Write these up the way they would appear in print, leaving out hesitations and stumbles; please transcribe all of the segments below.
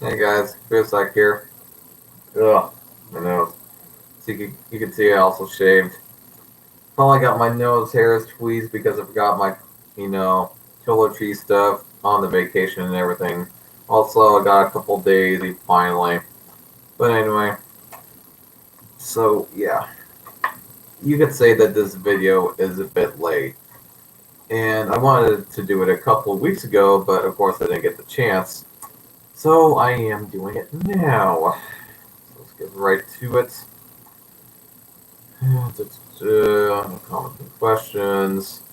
Hey guys, Chris here. Ugh, my nose. So you can see I also shaved. Finally got my nose hairs tweezed because I forgot my, you know, toiletry stuff on the vacation and everything. Also, I got a couple days finally. But anyway, so yeah, you could say that this video is a bit late. And I wanted to do it a couple of weeks ago, but of course I didn't get the chance. So I am doing it now. So let's get right to it. Comments and questions.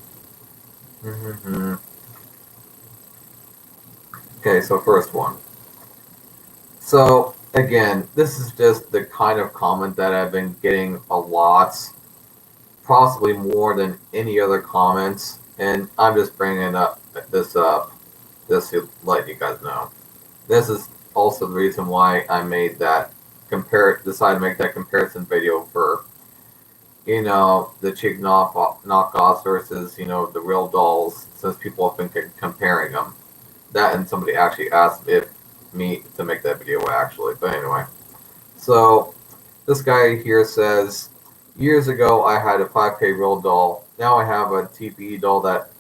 Okay, so first one. So again, this is just the kind of comment that I've been getting a lot, possibly more than any other comments, and I'm just bringing this up just to let you guys know. This is also the reason why I made that decided to make that comparison video for the cheap knockoffs versus, the real dolls, since people have been comparing them. That, and somebody actually asked me to make that video actually. But anyway, so this guy here says, years ago I had a 5K real doll. Now I have a TPE doll that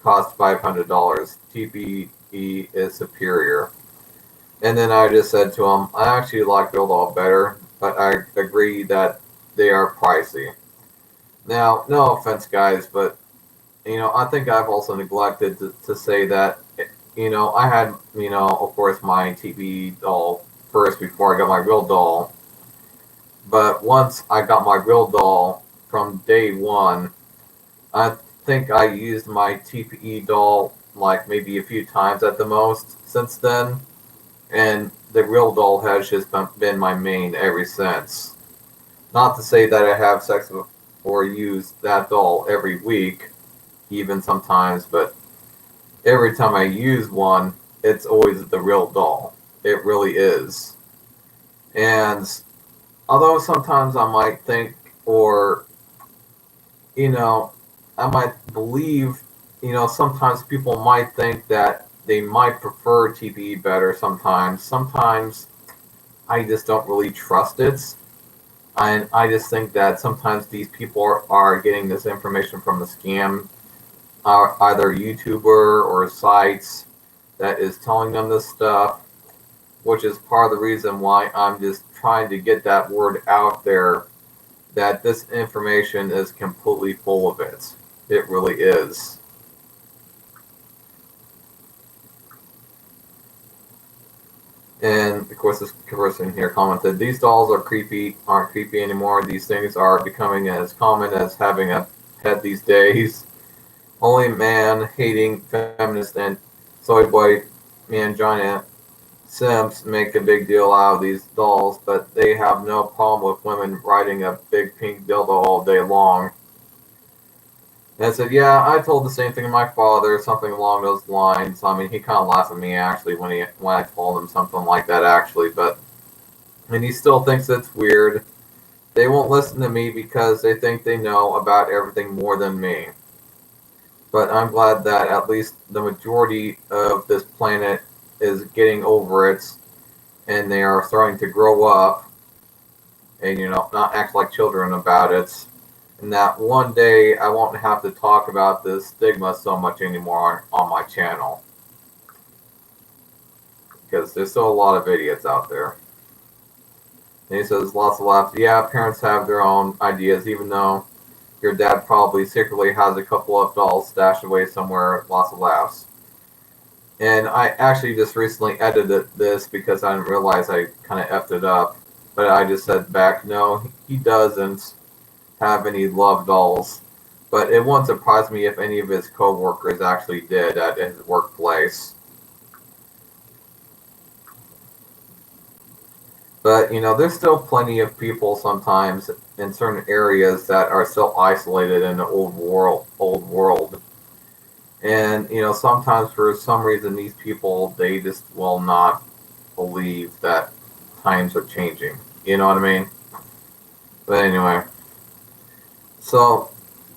costs $500. TPE is superior. And then I just said to him, I actually like real doll better, but I agree that they are pricey. Now, no offense, guys, but I think I've also neglected to say that, I had, of course, my TV doll first before I got my real doll. But once I got my real doll from day one, I think I used my TPE doll like maybe a few times at the most since then. And the real doll has just been my main ever since. Not to say that I have sex with or use that doll every week, even sometimes, but every time I use one, it's always the real doll. It really is. And although sometimes I might think, or, you know, I might believe, sometimes people might think that they might prefer TPE better sometimes. Sometimes I just don't really trust it. And I just think that sometimes these people are getting this information from a scam, either YouTuber or sites that is telling them this stuff, which is part of the reason why I'm just trying to get that word out there that this information is completely full of it. It really is. And of course, this person here commented, "These dolls aren't creepy anymore. These things are becoming as common as having a pet these days. Only man-hating feminists and soy boy mangina simps make a big deal out of these dolls, but they have no problem with women riding a big pink dildo all day long." And I said, yeah, I told the same thing to my father, something along those lines. I mean, he kind of laughed at me actually when I told him something like that actually, but and he still thinks it's weird. They won't listen to me because they think they know about everything more than me. But I'm glad that at least the majority of this planet is getting over it, and they are starting to grow up and not act like children about it. And that one day I won't have to talk about this stigma so much anymore on my channel. Because there's still a lot of idiots out there. And he says, lots of laughs. Yeah, parents have their own ideas, even though your dad probably secretly has a couple of dolls stashed away somewhere. Lots of laughs. And I actually just recently edited this because I didn't realize I kind of effed it up. But I just said back, no, he doesn't have any love dolls. But it wouldn't surprise me if any of his co-workers actually did at his workplace. But, there's still plenty of people sometimes in certain areas that are still isolated in the old world. And, sometimes for some reason these people, they just will not believe that times are changing. You know what I mean? But anyway. So,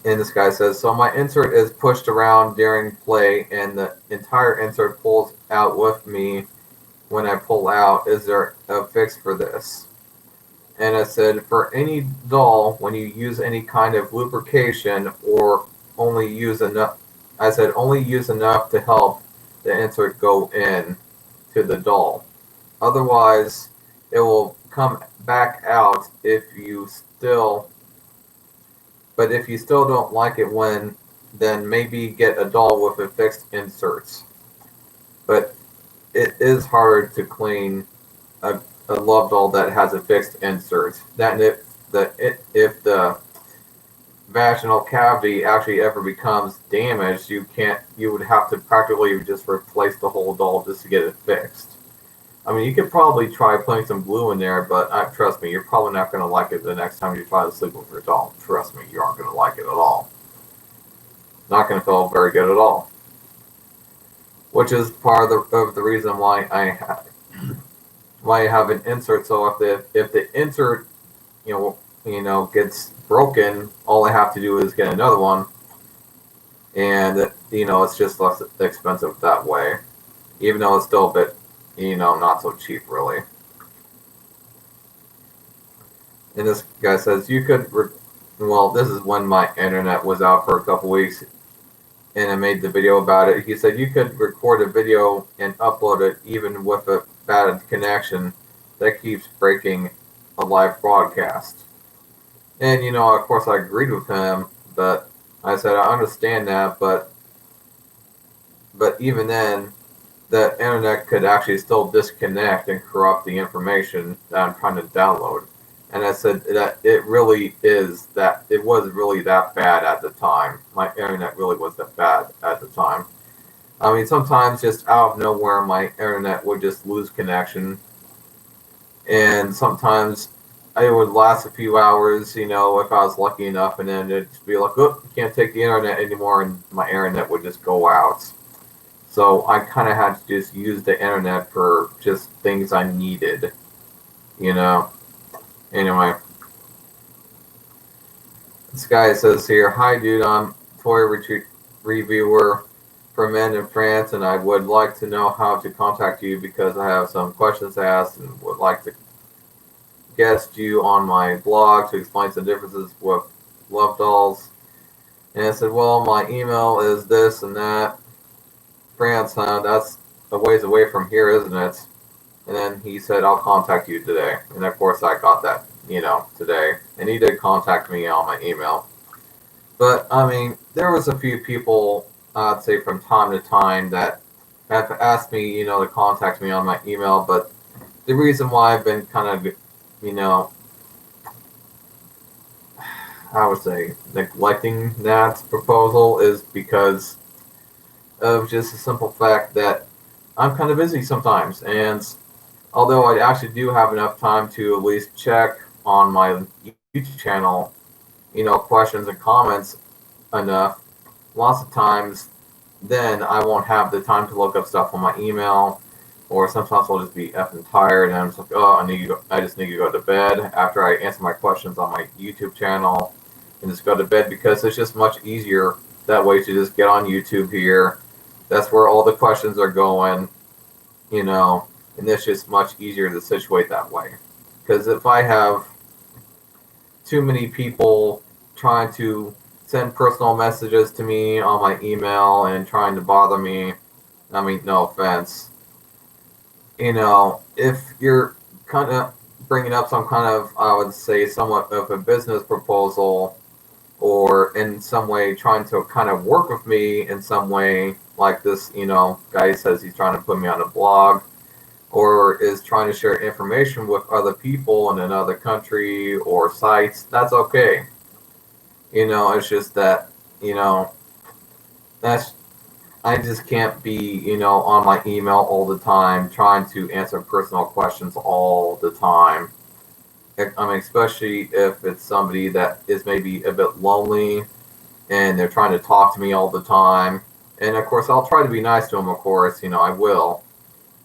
and this guy says, so my insert is pushed around during play and the entire insert pulls out with me when I pull out, is there a fix for this? And I said, for any doll, when you use any kind of lubrication or only use enough, I said, only use enough to help the insert go in to the doll. Otherwise, it will come back out if you still, but if you still don't like it when, then maybe get a doll with a fixed inserts. But it is harder to clean a love doll that has a fixed insert. That if the vaginal cavity actually ever becomes damaged, you would have to practically just replace the whole doll just to get it fixed. I mean, you could probably try putting some glue in there, but trust me, you're probably not going to like it the next time you try to sleep with your doll. Trust me, you aren't going to like it at all. Not going to feel very good at all. Which is part of the reason why I have an insert. So if the insert gets broken, all I have to do is get another one, and it's just less expensive that way, even though it's still a bit not so cheap really. And this guy says you could well, this is when my internet was out for a couple weeks and I made the video about it. He said you could record a video and upload it even with a bad connection that keeps breaking a live broadcast. And of course I agreed with him, but I said I understand that, but even then the internet could actually still disconnect and corrupt the information that I'm trying to download. And I said that it was really that bad at the time. My internet really was that bad at the time. I mean, sometimes just out of nowhere, my internet would just lose connection. And sometimes it would last a few hours, if I was lucky enough, and then it'd just be like, oh, you can't take the internet anymore, and my internet would just go out. So I kind of had to just use the internet for just things I needed, Anyway, this guy says here, hi dude, I'm toy reviewer for men in France, and I would like to know how to contact you because I have some questions asked and would like to guest you on my blog to explain some differences with love dolls. And I said, well, my email is this and that. France, huh? That's a ways away from here, isn't it? And then he said, I'll contact you today. And of course I got that, today. And he did contact me on my email. But, I mean, there was a few people, I'd say from time to time, that have asked me, to contact me on my email. But the reason why I've been kind of, I would say, neglecting that proposal is because of just the simple fact that I'm kind of busy sometimes. And although I actually do have enough time to at least check on my YouTube channel, questions and comments enough, lots of times then I won't have the time to look up stuff on my email, or sometimes I'll just be effing tired and I'm just like, oh, I just need to go to bed after I answer my questions on my YouTube channel and just go to bed, because it's just much easier that way to just get on YouTube here. That's where all the questions are going, and it's just much easier to situate that way. Because if I have too many people trying to send personal messages to me on my email and trying to bother me, I mean, no offense, if you're kind of bringing up some kind of, I would say, somewhat of a business proposal, or in some way trying to kind of work with me in some way, like this, guy says he's trying to put me on a blog, or is trying to share information with other people in another country or sites, that's okay. It's just that, that's, I just can't be, on my email all the time, trying to answer personal questions all the time. I mean, especially if it's somebody that is maybe a bit lonely and they're trying to talk to me all the time. And of course, I'll try to be nice to them, of course, I will.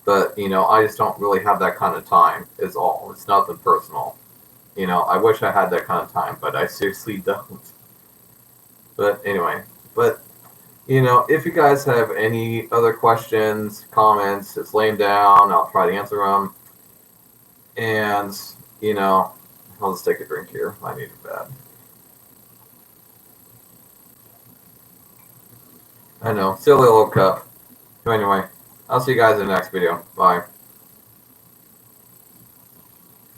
But, I just don't really have that kind of time, is all. It's nothing personal. I wish I had that kind of time, but I seriously don't. But anyway, if you guys have any other questions, comments, just lay them down. I'll try to answer them. And, you know, I'll just take a drink here. I need it bad. I know, silly little cup. So anyway, I'll see you guys in the next video. Bye.